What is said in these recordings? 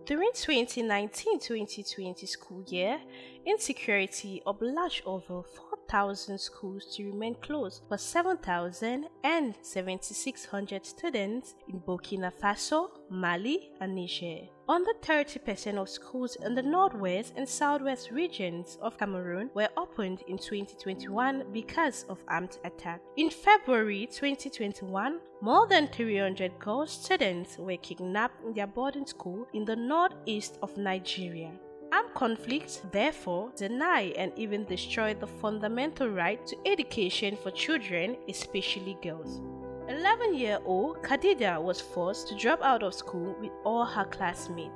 During 2019-2020 school year, insecurity obliged over 4,000 schools to remain closed for 7,760 students in Burkina Faso, Mali, and Niger. Under 30% of schools in the northwest and southwest regions of Cameroon were opened in 2021 because of armed attack. In February 2021, more than 300 girl students were kidnapped in their boarding school in the northeast of Nigeria. Armed conflicts, therefore, deny and even destroy the fundamental right to education for children, especially girls. 11-year-old Khadija was forced to drop out of school with all her classmates.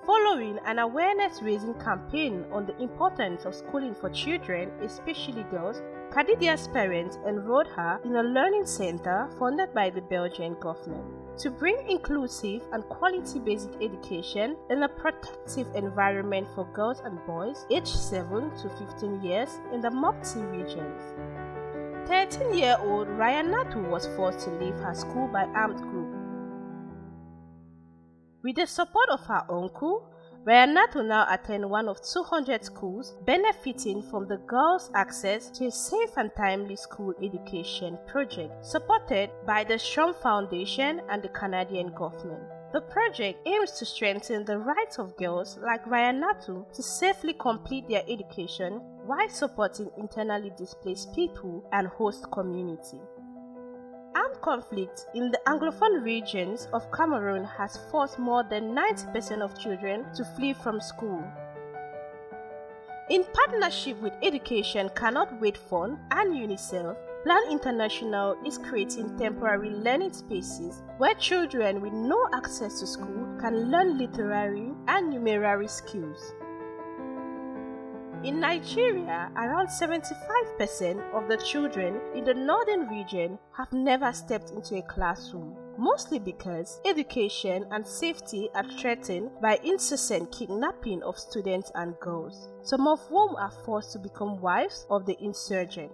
Following an awareness-raising campaign on the importance of schooling for children, especially girls, Khadija's parents enrolled her in a learning center funded by the Belgian government to bring inclusive and quality basic education in a protective environment for girls and boys aged 7 to 15 years in the Mopti regions. 13-year-old Rayanatu was forced to leave her school by armed group. With the support of her uncle, Rayanatu now attends one of 200 schools, benefiting from the girls' access to a safe and timely school education project supported by the Strom Foundation and the Canadian government. The project aims to strengthen the rights of girls like Rayanatu to safely complete their education while supporting internally displaced people and host community. Armed conflict in the Anglophone regions of Cameroon has forced more than 90% of children to flee from school. In partnership with Education Cannot Wait Fund and UNICEF, Plan International is creating temporary learning spaces where children with no access to school can learn literary and numerary skills. In Nigeria, around 75% of the children in the northern region have never stepped into a classroom, mostly because education and safety are threatened by incessant kidnapping of students and girls, some of whom are forced to become wives of the insurgent.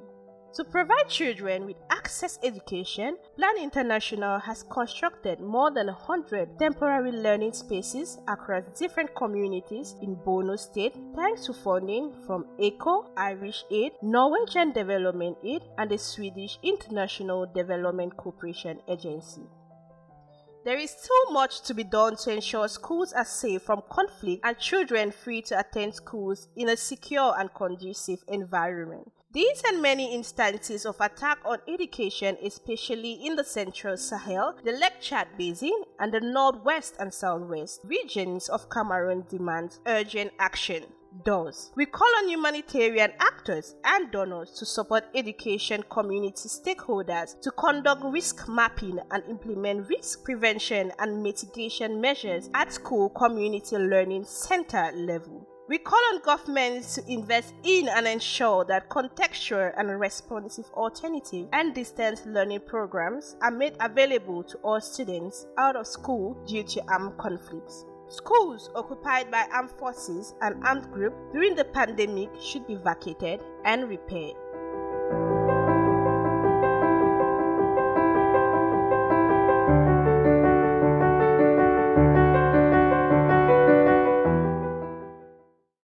To provide children with access education, Plan International has constructed more than 100 temporary learning spaces across different communities in Borno State thanks to funding from ECHO, Irish Aid, Norwegian Development Aid, and the Swedish International Development Cooperation Agency. There is too much to be done to ensure schools are safe from conflict and children free to attend schools in a secure and conducive environment. These and many instances of attack on education, especially in the Central Sahel, the Lake Chad Basin, and the Northwest and Southwest regions of Cameroon, demand urgent action. Thus, we call on humanitarian actors and donors to support education community stakeholders to conduct risk mapping and implement risk prevention and mitigation measures at school community learning center level. We call on governments to invest in and ensure that contextual and responsive alternative and distance learning programs are made available to all students out of school due to armed conflicts. Schools occupied by armed forces and armed groups during the pandemic should be vacated and repaired.